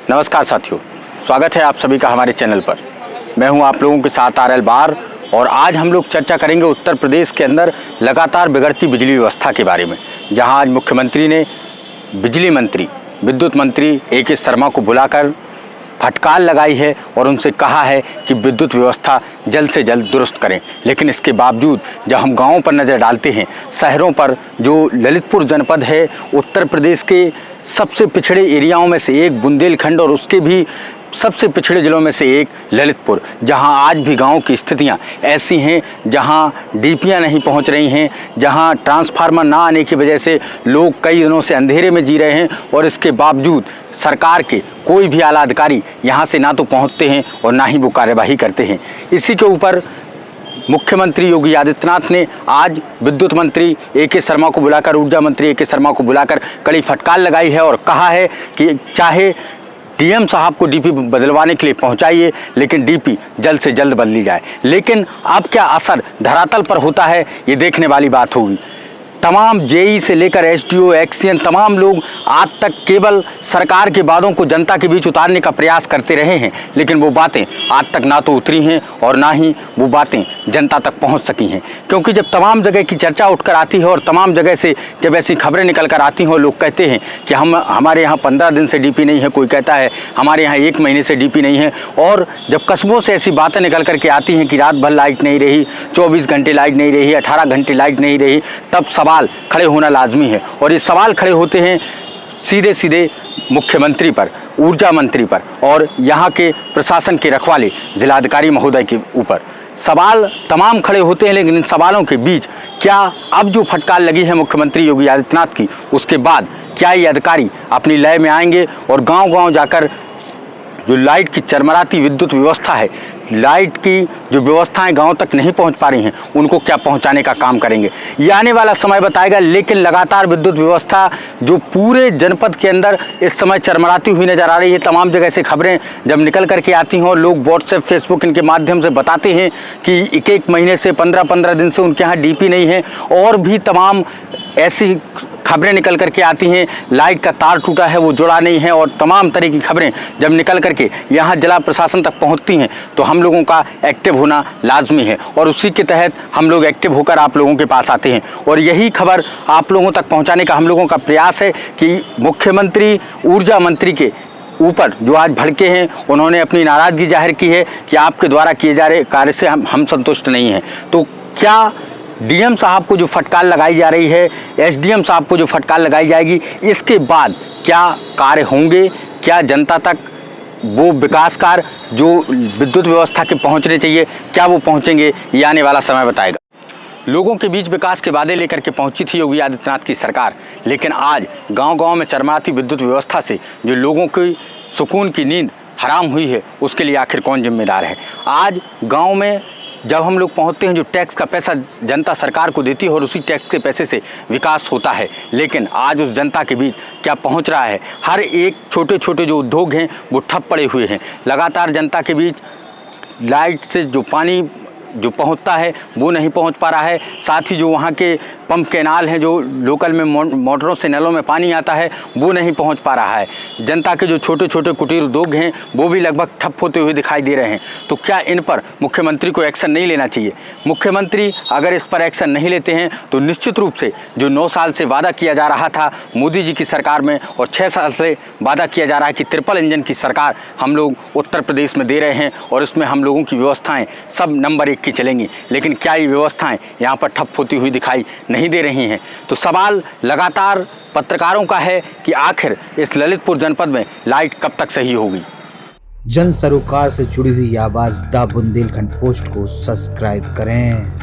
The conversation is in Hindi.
नमस्कार साथियों, स्वागत है आप सभी का हमारे चैनल पर। मैं हूं आप लोगों के साथ आर एल बार और आज हम लोग चर्चा करेंगे उत्तर प्रदेश के अंदर लगातार बिगड़ती बिजली व्यवस्था के बारे में, जहां आज मुख्यमंत्री ने बिजली मंत्री, विद्युत मंत्री ए.के. शर्मा को बुलाकर फटकार लगाई है और उनसे कहा है कि विद्युत व्यवस्था जल्द से जल्द दुरुस्त करें। लेकिन इसके बावजूद जब हम गाँवों पर नज़र डालते हैं, शहरों पर, जो ललितपुर जनपद है उत्तर प्रदेश के सबसे पिछड़े एरियाओं में से एक बुंदेलखंड और उसके भी सबसे पिछड़े ज़िलों में से एक ललितपुर, जहां आज भी गांव की स्थितियां ऐसी हैं जहां डीपीयां नहीं पहुंच रही हैं, जहां ट्रांसफार्मर ना आने की वजह से लोग कई दिनों से अंधेरे में जी रहे हैं और इसके बावजूद सरकार के कोई भी आला अधिकारी यहां से ना तो पहुंचते हैं और ना ही वो कार्यवाही करते हैं। इसी के ऊपर मुख्यमंत्री योगी आदित्यनाथ ने आज विद्युत मंत्री ए.के. शर्मा को बुलाकर, ऊर्जा मंत्री ए.के. शर्मा को बुलाकर कड़ी फटकार लगाई है और कहा है कि चाहे डीएम साहब को डीपी बदलवाने के लिए पहुंचाइए, लेकिन डीपी जल्द से जल्द बदली जाए। लेकिन अब क्या असर धरातल पर होता है, ये देखने वाली बात होगी। तमाम जेई से लेकर एसडीओ, एक्सीएन, तमाम लोग आज तक केवल सरकार के वादों को जनता के बीच उतारने का प्रयास करते रहे हैं, लेकिन वो बातें आज तक ना तो उतरी हैं और ना ही वो बातें जनता तक पहुंच सकी हैं। क्योंकि जब तमाम जगह की चर्चा उठकर आती है और तमाम जगह से जब ऐसी खबरें निकल कर आती हैं और लोग कहते हैं कि हमारे यहाँ 15 दिन से डीपी नहीं है, कोई कहता है हमारे यहाँ 1 महीने से डीपी नहीं है, और जब कस्बों से ऐसी बातें निकल कर के आती हैं कि रात भर लाइट नहीं रही, 24 घंटे लाइट नहीं रही, 18 घंटे लाइट नहीं रही, तब सवाल खड़े होना लाजमी है। और ये सवाल खड़े होते हैं सीधे सीधे मुख्यमंत्री पर, ऊर्जा मंत्री पर और यहाँ के प्रशासन के रखवाले जिलाधिकारी महोदय के ऊपर। सवाल तमाम खड़े होते हैं, लेकिन इन सवालों के बीच क्या अब जो फटकार लगी है मुख्यमंत्री योगी आदित्यनाथ की, उसके बाद क्या ये अधिकारी अपनी लय में आएंगे और गांव-गांव जाकर जो लाइट की चरमराती विद्युत व्यवस्था है, लाइट की जो व्यवस्थाएं गांव तक नहीं पहुंच पा रही हैं, उनको क्या पहुंचाने का काम करेंगे, ये आने वाला समय बताएगा। लेकिन लगातार विद्युत व्यवस्था जो पूरे जनपद के अंदर इस समय चरमराती हुई नज़र आ रही है। तमाम जगह से खबरें जब निकल करके आती हैं और लोग व्हाट्सएप, फेसबुक इनके माध्यम से बताते हैं कि 1-1 महीने से 15-15 दिन से उनके यहाँ डीपी नहीं है, और भी तमाम ऐसी खबरें निकल करके आती हैं, लाइट का तार टूटा है, वो जुड़ा नहीं है, और तमाम तरह की खबरें जब निकल करके यहाँ जिला प्रशासन तक पहुँचती हैं तो हम लोगों का एक्टिव होना लाजमी है, और उसी के तहत हम लोग एक्टिव होकर आप लोगों के पास आते हैं। और यही खबर आप लोगों तक पहुँचाने का हम लोगों का प्रयास है कि मुख्यमंत्री, ऊर्जा मंत्री के ऊपर जो आज भड़के हैं, उन्होंने अपनी नाराज़गी जाहिर की है कि आपके द्वारा किए जा रहे कार्य से हम संतुष्ट नहीं हैं। तो क्या डीएम साहब को जो फटकार लगाई जा रही है, एसडीएम साहब को जो फटकार लगाई जाएगी, इसके बाद क्या कार्य होंगे, क्या जनता तक वो विकास कार्य जो विद्युत व्यवस्था के पहुंचने चाहिए, क्या वो पहुंचेंगे, ये आने वाला समय बताएगा। लोगों के बीच विकास के वादे लेकर के पहुंची थी योगी आदित्यनाथ की सरकार, लेकिन आज गांव-गांव में चरमराती विद्युत व्यवस्था से जो लोगों की सुकून की नींद हराम हुई है, उसके लिए आखिर कौन जिम्मेदार है। आज गाँव में जब हम लोग पहुंचते हैं, जो टैक्स का पैसा जनता सरकार को देती है और उसी टैक्स के पैसे से विकास होता है, लेकिन आज उस जनता के बीच क्या पहुंच रहा है। हर एक छोटे छोटे जो उद्योग हैं वो ठप पड़े हुए हैं। लगातार जनता के बीच लाइट से जो पानी जो पहुंचता है वो नहीं पहुंच पा रहा है। साथ ही जो वहाँ के पंप कैनाल हैं, जो लोकल में मोटरों से नलों में पानी आता है, वो नहीं पहुंच पा रहा है। जनता के जो छोटे छोटे कुटीर उद्योग हैं वो भी लगभग ठप होते हुए दिखाई दे रहे हैं। तो क्या इन पर मुख्यमंत्री को एक्शन नहीं लेना चाहिए। मुख्यमंत्री अगर इस पर एक्शन नहीं लेते हैं तो निश्चित रूप से जो 9 साल से वादा किया जा रहा था मोदी जी की सरकार में, और 6 साल से वादा किया जा रहा है कि ट्रिपल इंजन की सरकार हम लोग उत्तर प्रदेश में दे रहे हैं और इसमें हम लोगों की व्यवस्थाएँ सब नंबर 1 की चलेंगी, लेकिन क्या ये व्यवस्थाएं यहाँ पर ठप होती हुई दिखाई नहीं दे रही हैं। तो सवाल लगातार पत्रकारों का है कि आखिर इस ललितपुर जनपद में लाइट कब तक सही होगी। जन सरोकार से जुड़ी हुई आवाज द बुंदेलखंड पोस्ट को सब्सक्राइब करें।